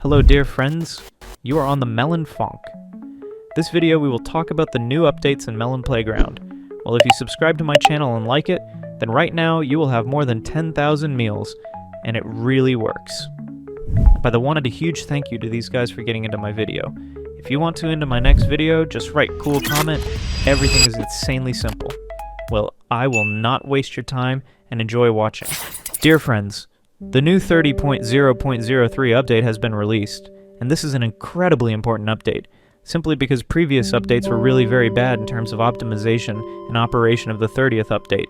Hello dear friends, you are on the Melonfonk. This video we will talk about the new updates in Melon Playground. Well, if you subscribe to my channel and like it, then right now you will have more than 10,000 meals, and it really works. By the way, I wanted a huge thank you to these guys for getting into my video. If you want to into my next video, just write cool comment. Everything is insanely simple. Well, I will not waste your time and enjoy watching. Dear friends, the new 30.0.03 update has been released, and this is an incredibly important update, simply because previous updates were really very bad in terms of optimization and operation of the 30th update.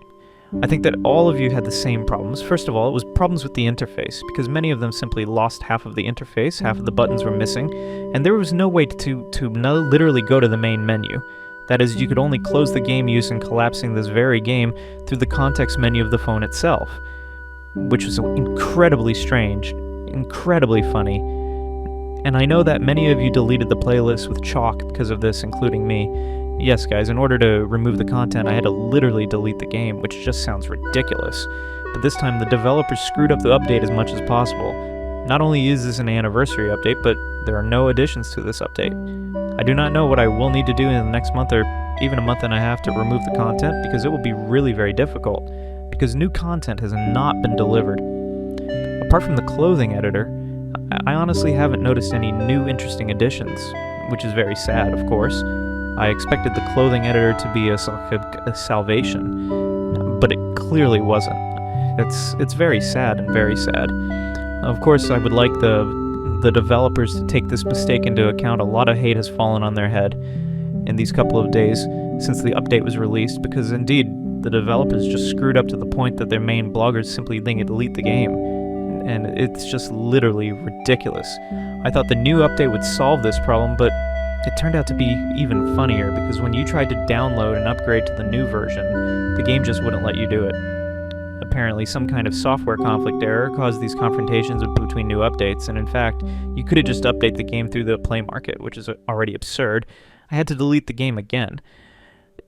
I think that all of you had the same problems. First of all, it was problems with the interface, because many of them simply lost half of the interface, half of the buttons were missing, and there was no way to literally go to the main menu. That is, you could only close the game using collapsing this very game through the context menu of the phone itself, which was incredibly strange, incredibly funny. And I know that many of you deleted the playlist with chalk because of this, including me. Yes, guys, in order to remove the content, I had to literally delete the game, which just sounds ridiculous. But this time, the developers screwed up the update as much as possible. Not only is this an anniversary update, but there are no additions to this update. I do not know what I will need to do in the next month or even a month and a half to remove the content, because it will be really very difficult, because new content has not been delivered. Apart from the clothing editor, I honestly haven't noticed any new interesting additions, which is very sad, of course. I expected the clothing editor to be a salvation, but it clearly wasn't. It's very sad and very sad. Of course, I would like the developers to take this mistake into account. A lot of hate has fallen on their head in these couple of days since the update was released, because indeed, the developers just screwed up to the point that their main bloggers simply delete the game. And it's just literally ridiculous. I thought the new update would solve this problem, but it turned out to be even funnier, because when you tried to download and upgrade to the new version, the game just wouldn't let you do it. Apparently, some kind of software conflict error caused these confrontations between new updates, and in fact, you could have just updated the game through the Play Market, which is already absurd. I had to delete the game again.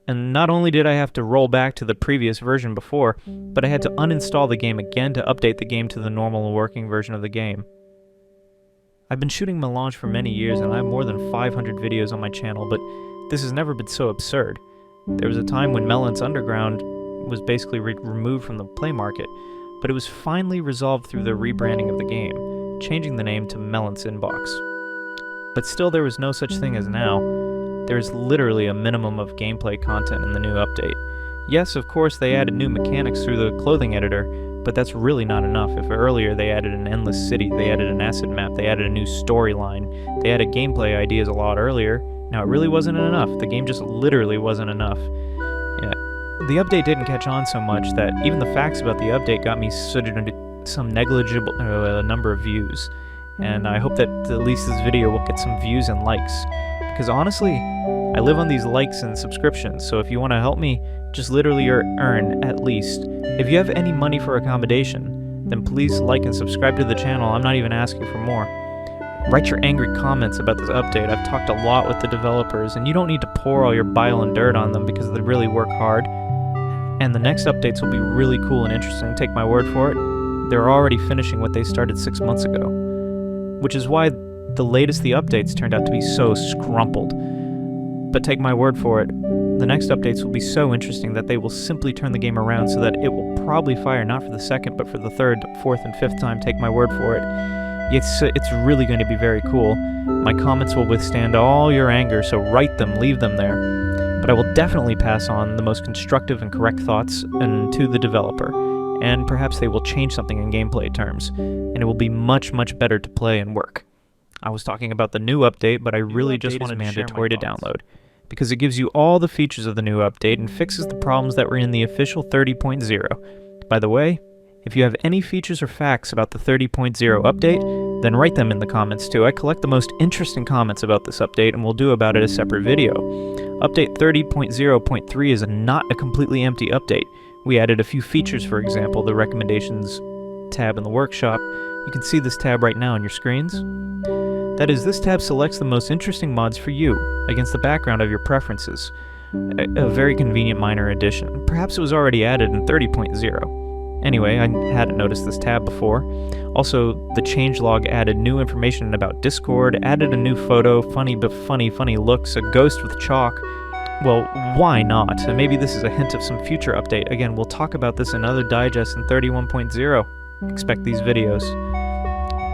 And not only did I have to roll back to the previous version before, but I had to uninstall the game again to update the game to the normal working version of the game. I've been shooting Melange for many years, and I have more than 500 videos on my channel, but this has never been so absurd. There was a time when Melon's Underground was basically removed from the Play Market, but it was finally resolved through the rebranding of the game, changing the name to MELON SANDBOX. But still, there was no such thing as now. There is literally a minimum of gameplay content in the new update. Yes, of course, they added new mechanics through the clothing editor, but that's really not enough. If earlier they added an endless city, they added an acid map, they added a new storyline, they added gameplay ideas a lot earlier, now it really wasn't enough. The game just literally wasn't enough. Yeah. The update didn't catch on so much that even the facts about the update got me some negligible number of views. And I hope that at least this video will get some views and likes. Because honestly, I live on these likes and subscriptions, so if you want to help me, just literally earn at least. If you have any money for accommodation, then please like and subscribe to the channel. I'm not even asking for more. Write your angry comments about this update. I've talked a lot with the developers, and you don't need to pour all your bile and dirt on them because they really work hard. And the next updates will be really cool and interesting, take my word for it. They're already finishing what they started 6 months ago, which is why the latest the updates turned out to be so scrumpled. But take my word for it, the next updates will be so interesting that they will simply turn the game around so that it will probably fire not for the second, but for the third, fourth, and fifth time, take my word for it. It's really going to be very cool. My comments will withstand all your anger, so write them, leave them there. But I will definitely pass on the most constructive and correct thoughts to the developer, and perhaps they will change something in gameplay terms, and it will be much, much better to play and work. I was talking about the new update, but I really just wanted mandatory to download, because it gives you all the features of the new update and fixes the problems that were in the official 30.0. By the way, if you have any features or facts about the 30.0 update, then write them in the comments too. I collect the most interesting comments about this update, and we'll do about it a separate video. Update 30.0.3 is not a completely empty update. We added a few features, for example, the recommendations tab in the workshop. You can see this tab right now on your screens. That is, this tab selects the most interesting mods for you, against the background of your preferences. A very convenient minor addition. Perhaps it was already added in 30.0. Anyway, I hadn't noticed this tab before. Also, the changelog added new information about Discord, added a new photo, funny looks, a ghost with chalk. Well, why not? And maybe this is a hint of some future update. Again, we'll talk about this in other digests in 31.0. Expect these videos.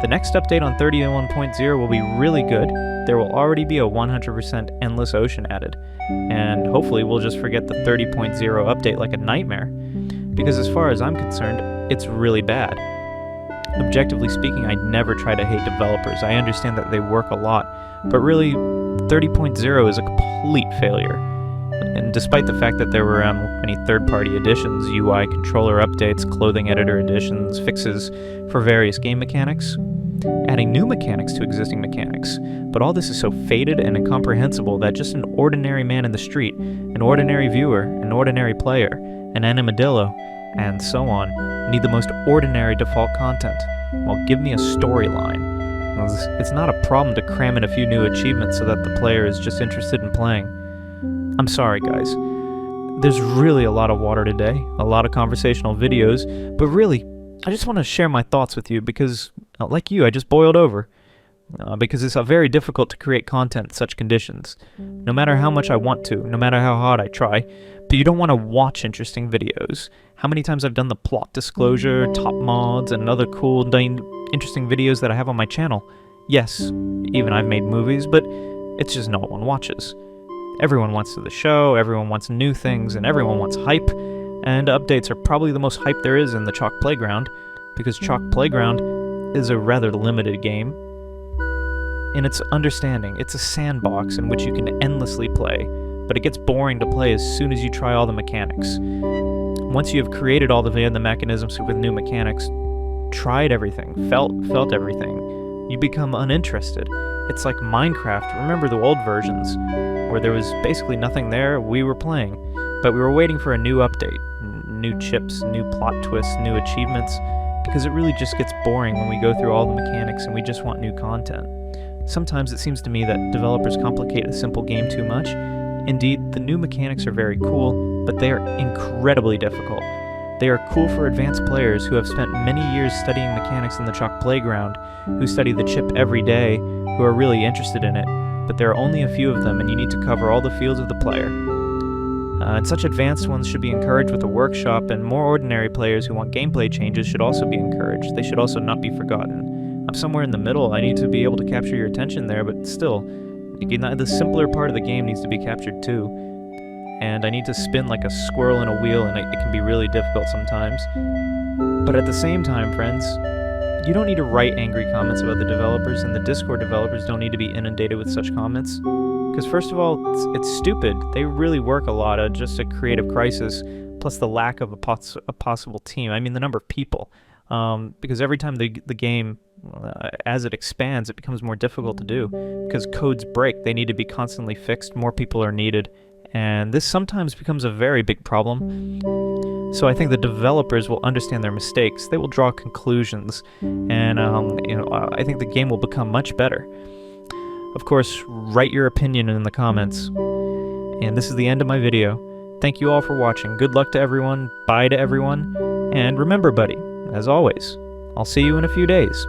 The next update on 31.0 will be really good. There will already be a 100% endless ocean added. And hopefully we'll just forget the 30.0 update like a nightmare. Because as far as I'm concerned, it's really bad. Objectively speaking, I never try to hate developers. I understand that they work a lot, but really, 30.0 is a complete failure. And despite the fact that there were many third-party additions, UI controller updates, clothing editor additions, fixes for various game mechanics, adding new mechanics to existing mechanics, but all this is so faded and incomprehensible that just an ordinary man in the street, an ordinary viewer, an ordinary player, an animadillo, and so on, need the most ordinary default content. Well, give me a storyline. It's not a problem to cram in a few new achievements so that the player is just interested in playing. I'm sorry, guys. There's really a lot of water today, a lot of conversational videos, but really, I just want to share my thoughts with you because, like you, I just boiled over. Because it's very difficult to create content in such conditions. No matter how much I want to, no matter how hard I try, but you don't want to watch interesting videos. How many times I've done the plot disclosure, top mods, and other cool, interesting videos that I have on my channel. Yes, even I've made movies, but it's just no one watches. Everyone wants to the show, everyone wants new things, and everyone wants hype, and updates are probably the most hype there is in the Chalk Playground, because Chalk Playground is a rather limited game. In its understanding, it's a sandbox in which you can endlessly play, but it gets boring to play as soon as you try all the mechanics. Once you have created all the mechanisms with new mechanics, tried everything, felt everything, you become uninterested. It's like Minecraft, remember the old versions, where there was basically nothing there, we were playing, but we were waiting for a new update, new chips, new plot twists, new achievements, because it really just gets boring when we go through all the mechanics and we just want new content. Sometimes it seems to me that developers complicate a simple game too much. Indeed, the new mechanics are very cool, but they are incredibly difficult. They are cool for advanced players who have spent many years studying mechanics in the Chalk Playground, who study the chip every day, who are really interested in it, but there are only a few of them and you need to cover all the fields of the player. And such advanced ones should be encouraged with a workshop, and more ordinary players who want gameplay changes should also be encouraged. They should also not be forgotten. I'm somewhere in the middle. I need to be able to capture your attention there, but still, the simpler part of the game needs to be captured too. And I need to spin like a squirrel in a wheel, and it can be really difficult sometimes. But at the same time, friends, you don't need to write angry comments about the developers, and the Discord developers don't need to be inundated with such comments. Because first of all, it's stupid. They really work a lot at just a creative crisis, plus the lack of a possible team. I mean, the number of people. Because every time the game, as it expands, it becomes more difficult to do. Because codes break, they need to be constantly fixed, more people are needed, and this sometimes becomes a very big problem. So I think the developers will understand their mistakes, they will draw conclusions, and I think the game will become much better. Of course, write your opinion in the comments. And this is the end of my video. Thank you all for watching. Good luck to everyone, bye to everyone, and remember, buddy, as always, I'll see you in a few days.